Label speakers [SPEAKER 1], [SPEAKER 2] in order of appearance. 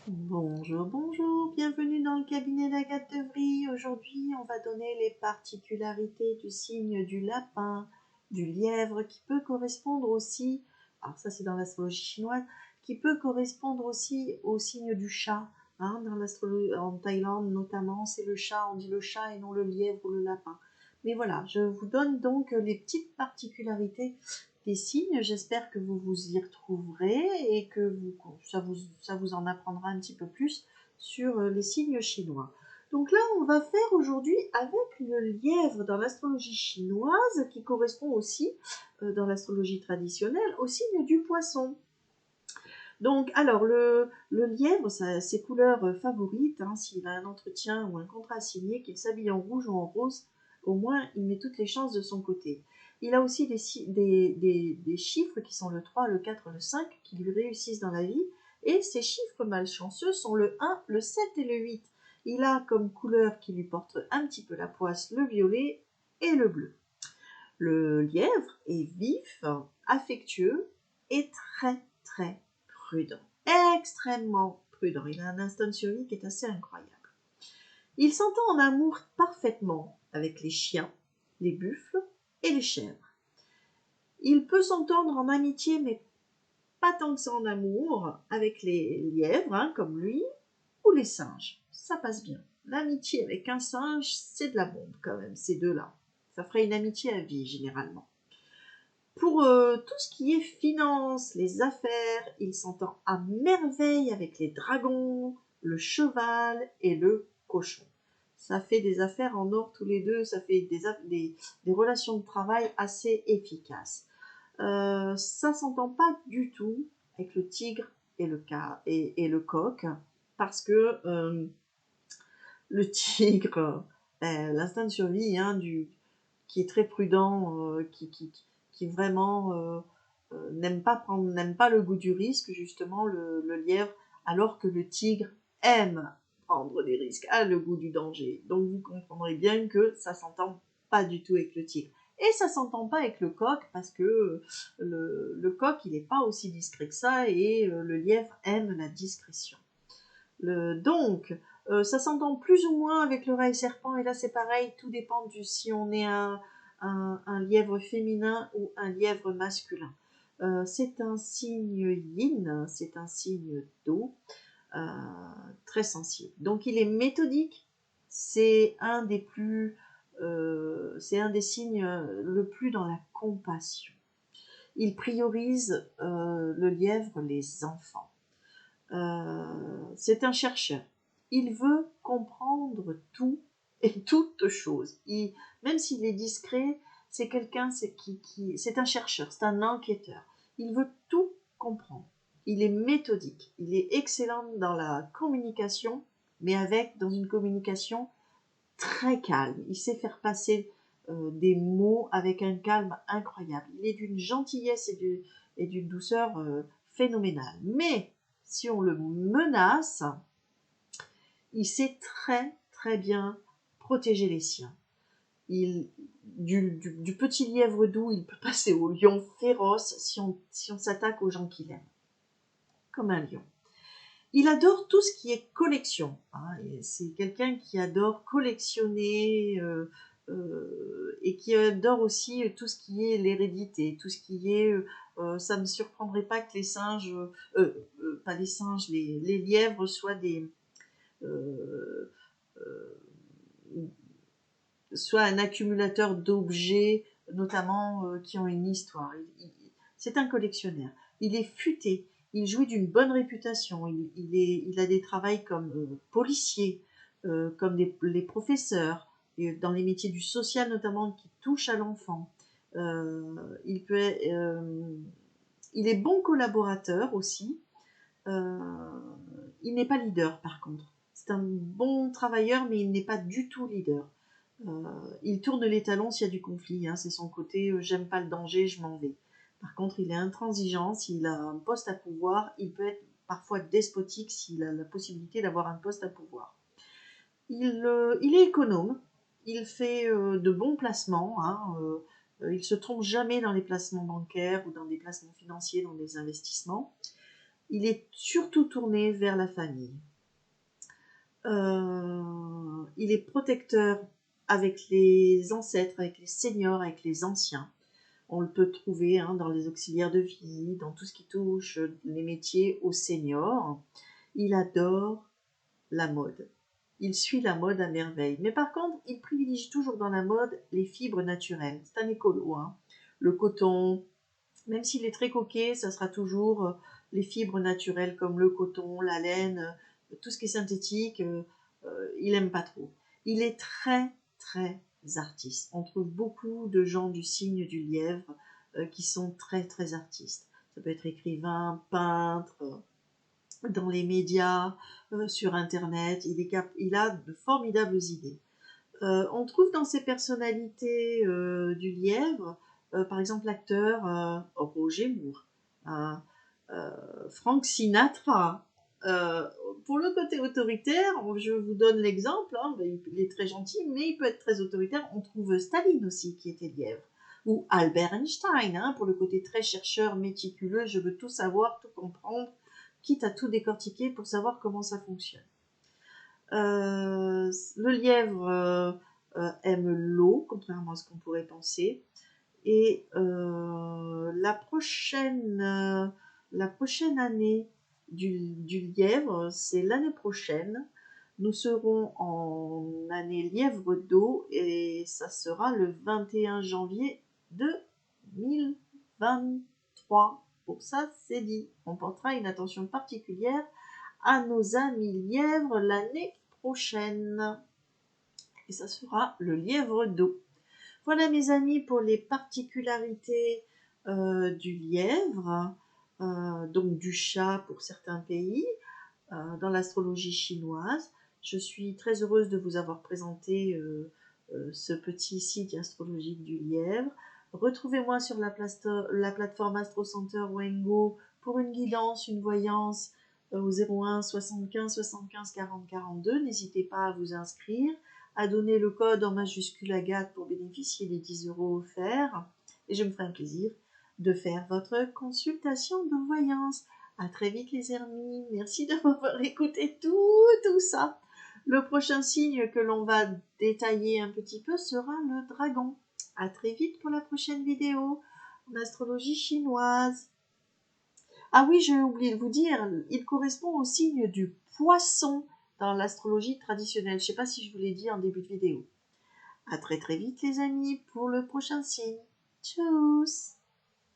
[SPEAKER 1] Bonjour, bonjour, bienvenue dans le cabinet d'Agathe Devry. Aujourd'hui, on va donner les particularités du signe du lapin, du lièvre, qui peut correspondre aussi, alors ça c'est dans l'astrologie chinoise, qui peut correspondre aussi au signe du chat. Dans l'astrologie, en Thaïlande notamment, c'est le chat, on dit le chat et non le lièvre ou le lapin. Mais voilà, je vous donne donc les petites particularités des signes. J'espère que vous vous y retrouverez et que ça vous en apprendra un petit peu plus sur les signes chinois. Donc là, on va faire aujourd'hui avec le lièvre dans l'astrologie chinoise, qui correspond aussi, dans l'astrologie traditionnelle, au signe du poisson. Donc, alors, le lièvre, ses couleurs favorites, s'il a un entretien ou un contrat signé, qu'il s'habille en rouge ou en rose, au moins, il met toutes les chances de son côté. Il a aussi des chiffres qui sont le 3, le 4, le 5, qui lui réussissent dans la vie. Et ces chiffres malchanceux sont le 1, le 7 et le 8. Il a comme couleur qui lui porte un petit peu la poisse le violet et le bleu. Le lièvre est vif, affectueux et très très prudent. Extrêmement prudent. Il a un instinct de survie qui est assez incroyable. Il s'entend en amour parfaitement avec les chiens, les buffles et les chèvres. Il peut s'entendre en amitié, mais pas tant que ça en amour, avec les lièvres, comme lui, ou les singes. Ça passe bien. L'amitié avec un singe, c'est de la bombe quand même, ces deux-là. Ça ferait une amitié à vie, généralement. Pour tout ce qui est finance, les affaires, il s'entend à merveille avec les dragons, le cheval et le cochon. Ça fait des affaires en or tous les deux, ça fait des relations de travail assez efficaces. Ça s'entend pas du tout avec le tigre et le coq, parce que le tigre, l'instinct de survie qui est très prudent, qui vraiment n'aime pas le goût du risque, justement, le lièvre, alors que le tigre aime prendre des risques, a le goût du danger. Donc vous comprendrez bien que ça s'entend pas du tout avec le tigre. Et ça s'entend pas avec le coq, parce que le coq, il n'est pas aussi discret que ça, et le lièvre aime la discrétion. Donc, ça s'entend plus ou moins avec le rat serpent, et là c'est pareil, tout dépend du si on est un lièvre féminin ou un lièvre masculin. C'est un signe yin, c'est un signe d'eau, euh, très sensible. Donc il est méthodique, c'est un des signes le plus dans la compassion. Il priorise, le lièvre, les enfants. C'est un chercheur. Il veut comprendre tout et toutes choses. Même s'il est discret, c'est quelqu'un, c'est un chercheur, c'est un enquêteur. Il veut tout comprendre. Il est méthodique. Il est excellent dans la communication, mais dans une communication très calme. Il sait faire passer des mots avec un calme incroyable. Il est d'une gentillesse et d'une douceur phénoménale. Mais si on le menace, il sait très très bien protéger les siens. Du petit lièvre doux, il peut passer au lion féroce si on s'attaque aux gens qu'il aime, comme un lion. Il adore tout ce qui est collection. C'est quelqu'un qui adore collectionner, et qui adore aussi tout ce qui est l'hérédité, tout ce qui est... ça ne me surprendrait pas que les singes, pas les singes, les lièvres soient euh, euh, soit un accumulateur d'objets, notamment qui ont une histoire. C'est un collectionneur. Il est futé. Il jouit d'une bonne réputation. Il a des travails comme policier, comme les professeurs, et dans les métiers du social notamment qui touchent à l'enfant. Il peut, il est bon collaborateur aussi. Euh, il n'est pas leader par contre. C'est un bon travailleur, mais il n'est pas du tout leader. Il tourne les talons s'il y a du conflit, c'est son côté j'aime pas le danger, je m'en vais. Par contre, il est intransigeant, s'il a un poste à pouvoir, il peut être parfois despotique s'il a la possibilité d'avoir un poste à pouvoir. Il est économe, il fait de bons placements, il se trompe jamais dans les placements bancaires ou dans des placements financiers, dans des investissements. Il est surtout tourné vers la famille. Il est protecteur avec les ancêtres, avec les seniors, avec les anciens. On le peut trouver dans les auxiliaires de vie, dans tout ce qui touche les métiers aux seniors. Il adore la mode. Il suit la mode à merveille. Mais par contre, il privilégie toujours dans la mode les fibres naturelles. C'est un écolo. Le coton, même s'il est très coquet, ça sera toujours les fibres naturelles comme le coton, la laine, tout ce qui est synthétique, il n'aime pas trop. Il est très, très artiste. On trouve beaucoup de gens du signe du lièvre qui sont très, très artistes. Ça peut être écrivain, peintre, dans les médias, sur Internet. Il a de formidables idées. On trouve dans ces personnalités du lièvre, par exemple l'acteur Roger Moore, Frank Sinatra. Pour le côté autoritaire, je vous donne l'exemple, il est très gentil, mais il peut être très autoritaire. On trouve Staline aussi, qui était lièvre. Ou Albert Einstein, pour le côté très chercheur, méticuleux, je veux tout savoir, tout comprendre, quitte à tout décortiquer pour savoir comment ça fonctionne. Le lièvre aime l'eau, contrairement à ce qu'on pourrait penser. Et la prochaine année du lièvre, c'est l'année prochaine. Nous serons en année lièvre d'eau et ça sera le 21 janvier 2023. Pour ça, c'est dit. On portera une attention particulière à nos amis lièvres l'année prochaine. Et ça sera le lièvre d'eau. Voilà mes amis pour les particularités du lièvre, donc du chat pour certains pays, dans l'astrologie chinoise. Je suis très heureuse de vous avoir présenté ce petit site astrologique du lièvre. Retrouvez-moi sur la plateforme Astro Center Wengo pour une guidance, une voyance au 01 75 75 40 42. N'hésitez pas à vous inscrire, à donner le code en majuscule Agathe pour bénéficier des 10 € offerts. Et je me ferai un plaisir de faire votre consultation de voyance. À très vite les amis. Merci de m'avoir écouté tout ça. Le prochain signe que l'on va détailler un petit peu sera le dragon. À très vite pour la prochaine vidéo en astrologie chinoise. Ah oui, j'ai oublié de vous dire, il correspond au signe du poisson dans l'astrologie traditionnelle. Je ne sais pas si je vous l'ai dit en début de vidéo. À très vite les amis pour le prochain signe. Tchuss!